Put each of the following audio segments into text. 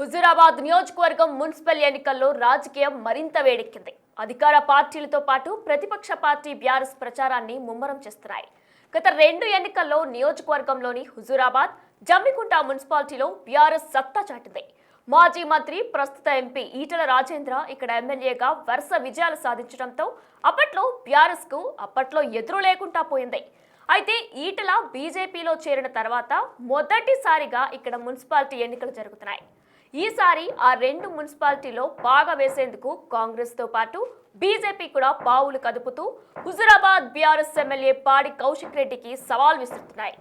హుజూరాబాద్ నియోజకవర్గం మున్సిపల్ ఎన్నికల్లో రాజకీయం మరింత వేడెక్కింది. అధికార పార్టీలతో పాటు ప్రతిపక్ష పార్టీ బీఆర్ఎస్ ప్రచారాన్ని ముమ్మరం చేస్తున్నాయి. గత 2 ఎన్నికల్లో నియోజకవర్గంలోని హుజూరాబాద్, జమ్మికుంట మున్సిపాలిటీలో బీఆర్ఎస్ సత్తా చాటింది. మాజీ మంత్రి, ప్రస్తుత ఎంపీ ఈటెల రాజేంద్ర ఇక్కడ ఎమ్మెల్యేగా వరుస విజయాలు సాధించడంతో అప్పట్లో బీఆర్ఎస్ కు ఎదురు లేకుండా పోయింది. అయితే ఈటెల బీజేపీలో చేరిన తర్వాత మొదటిసారిగా ఇక్కడ మున్సిపాలిటీ ఎన్నికలు జరుగుతున్నాయి. ఈసారి ఆ 2 మున్సిపాలిటీలో బాగా వేసేందుకు కాంగ్రెస్ తో పాటు బీజేపీ కూడా పావులు కదుపుతూ హుజూరాబాద్ బీఆర్ఎస్ ఎమ్మెల్యే పాడి కౌశిక్ రెడ్డికి సవాల్ విసురుతున్నాయి.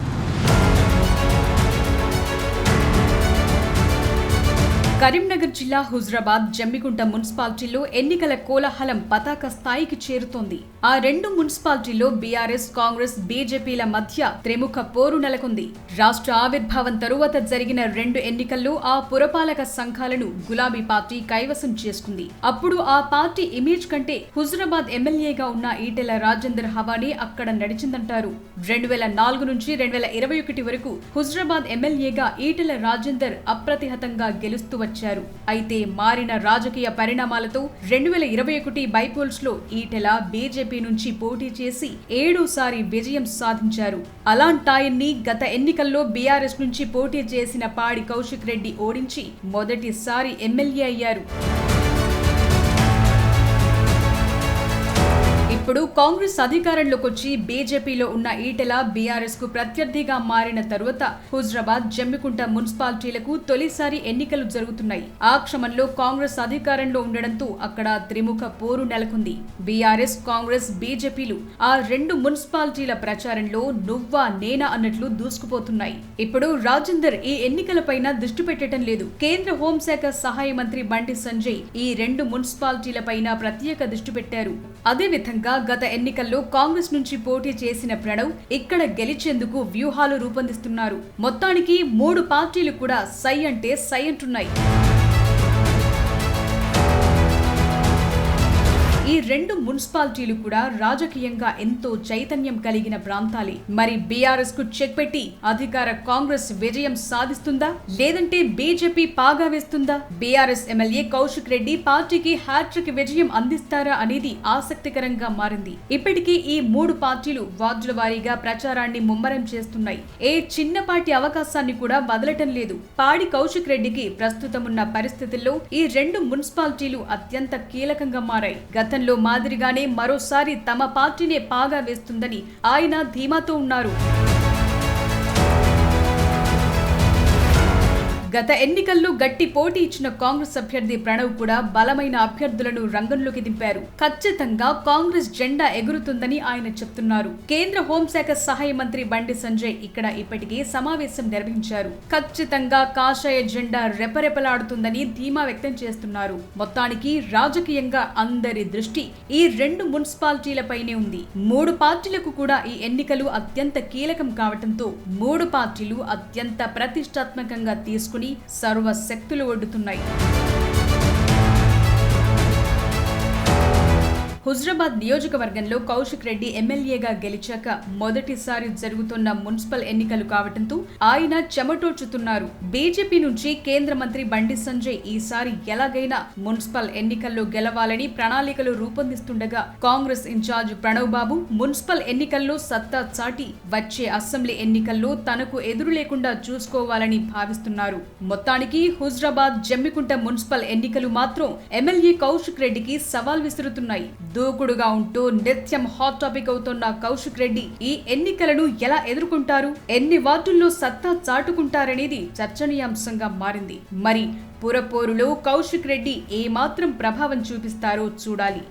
కరీంనగర్ జిల్లా హుజూరాబాద్, జమ్మికుంట మున్సిపాలిటీల్లో ఎన్నికల కోలాహలం పతాక స్థాయికి చేరుతోంది. ఆ 2 మున్సిపాలిటీల్లో బీఆర్ఎస్, కాంగ్రెస్, బీజేపీల మధ్య త్రిముఖ పోరు నెలకొంది. రాష్ట్ర ఆవిర్భావం తరువాత జరిగిన 2 ఎన్నికల్లో ఆ పురపాలక సంఘాలను గులాబీ పార్టీ కైవసం చేసుకుంది. అప్పుడు ఆ పార్టీ ఇమేజ్ కంటే హుజూరాబాద్ ఎమ్మెల్యేగా ఉన్న ఈటెల రాజేందర్ హవానే అక్కడ నడిచిందంటారు. 2004 నుంచి 2021 వరకు హుజూరాబాద్ ఎమ్మెల్యేగా ఈటెల రాజేందర్ అప్రతిహతంగా గెలుస్తూ వచ్చారు. అయితే మారిన రాజకీయ పరిణామాలతో 2021 బైపోల్స్ లో ఈటెల బీజేపీ నుంచి పోటీ చేసి 7సారి విజయం సాధించారు. అలాంటాయన్ని గత ఎన్నికల్లో బీఆర్ఎస్ నుంచి పోటీ చేసిన పాడి కౌశిక్ రెడ్డి ఓడించి మొదటిసారి ఎమ్మెల్యే అయ్యారు. ఇప్పుడు కాంగ్రెస్ అధికారంలోకి వచ్చి బీజేపీలో ఉన్న ఈటెల బీఆర్ఎస్ కు ప్రత్యర్థిగా మారిన తరువాత హుజూరాబాద్, జమ్మికుంట మున్సిపాలిటీలకు తొలిసారి ఎన్నికలు జరుగుతున్నాయి. ఆ క్రమంలో కాంగ్రెస్ అధికారంలో ఉండడంతో అక్కడ త్రిముఖ పోరు నెలకొంది. బీఆర్ఎస్, కాంగ్రెస్, బీజేపీలు ఆ 2 మున్సిపాలిటీల ప్రచారంలో నువ్వా నేనా అన్నట్లు దూసుకుపోతున్నాయి. ఇప్పుడు రాజేందర్ ఈ ఎన్నికలపైన దృష్టి పెట్టడం లేదు. కేంద్ర హోంశాఖ సహాయ మంత్రి బండి సంజయ్ ఈ 2 మున్సిపాలిటీలపైన ప్రత్యేక దృష్టి పెట్టారు. అదేవిధంగా గత ఎన్నికల్లో కాంగ్రెస్ నుంచి పోటీ చేసిన ప్రణవ్ ఇక్కడ గెలిచేందుకు వ్యూహాలు రూపొందిస్తున్నారు. మొత్తానికి 3 పార్టీలు కూడా సై అంటే సై అంటున్నాయి. ఈ 2 మున్సిపాలిటీలు కూడా రాజకీయంగా ఎంతో చైతన్యం కలిగిన ప్రాంతాలే. మరి బీఆర్ఎస్ కు చెక్ పెట్టి అధికార కాంగ్రెస్ విజయం సాధిస్తుందా, లేదంటే బీజేపీ పాగా వేస్తుందా? బీఆర్ఎస్ ఎమ్మెల్యే కౌశిక్ రెడ్డి పార్టీకి హ్యాట్రిక్ విజయం అందిస్తారా అనేది ఆసక్తికరంగా మారింది. ఇప్పటికీ ఈ 3 పార్టీలు వార్డుల వారీగా ప్రచారాన్ని ముమ్మరం చేస్తున్నాయి. ఏ చిన్నపాటి అవకాశాన్ని కూడా వదలటం లేదు. పాడి కౌశిక్ రెడ్డికి ప్రస్తుతం ఉన్న పరిస్థితుల్లో ఈ 2 మున్సిపాలిటీలు అత్యంత కీలకంగా మారాయి. గతంలో మాదిరిగానే మరోసారి తమ పార్టీనే పాగా వేస్తుందని ఆయన ధీమాతో ఉన్నారు. గత ఎన్నికల్లో గట్టి పోటీ ఇచ్చిన కాంగ్రెస్ అభ్యర్థి ప్రణవ్ కూడా బలమైన అభ్యర్థులను రంగంలోకి దింపారు. ఖచ్చితంగా కాంగ్రెస్ జెండా ఎగురుతుందని ఆయన చెప్తున్నారు. కేంద్ర హోంశాఖ సహాయ మంత్రి బండి సంజయ్ ఇక్కడ ఇప్పటికే సమావేశం నిర్వహించారు. ఖచ్చితంగా కాషాయ జెండా రెపరెపలాడుతుందని ధీమా వ్యక్తం చేస్తున్నారు. మొత్తానికి రాజకీయంగా అందరి దృష్టి ఈ 2 మున్సిపాలిటీలపైనే ఉంది. 3 పార్టీలకు కూడా ఈ ఎన్నికలు అత్యంత కీలకం కావడంతో 3 పార్టీలు అత్యంత ప్రతిష్టాత్మకంగా తీసుకుని సర్వశక్తులు ఒడ్డుతున్నాయి. హుజూరాబాద్ నియోజకవర్గంలో కౌశిక్ రెడ్డి ఎమ్మెల్యేగా గెలిచాక మొదటిసారి జరుగుతున్న మున్సిపల్ ఎన్నికలు కావడంతో ఆయన చెమటోడ్చుతున్నారు. బీజేపీ నుంచి కేంద్ర మంత్రి బండి సంజయ్ ఈసారి ఎలాగైనా మున్సిపల్ ఎన్నికల్లో గెలవాలని ప్రణాళికలు రూపొందిస్తుండగా, కాంగ్రెస్ ఇన్ఛార్జ్ ప్రణవ్ బాబు మున్సిపల్ ఎన్నికల్లో సత్తా చాటి వచ్చే అసెంబ్లీ ఎన్నికల్లో తనకు ఎదురు లేకుండా చూసుకోవాలని భావిస్తున్నారు. మొత్తానికి హుజూరాబాద్, జమ్మికుంట మున్సిపల్ ఎన్నికలు మాత్రం ఎమ్మెల్యే కౌశిక్ రెడ్డికి సవాల్ విసురుతున్నాయి. దూకుడుగా ఉంటూ నిత్యం హాట్ టాపిక్ అవుతున్న కౌశిక్ రెడ్డి ఈ ఎన్నికలను ఎలా ఎదుర్కొంటారు, ఎన్ని వార్డుల్లో సత్తా చాటుకుంటారనేది చర్చనీయాంశంగా మారింది. మరి పురపోరులో కౌశిక్ రెడ్డి ఏమాత్రం ప్రభావం చూపిస్తారో చూడాలి.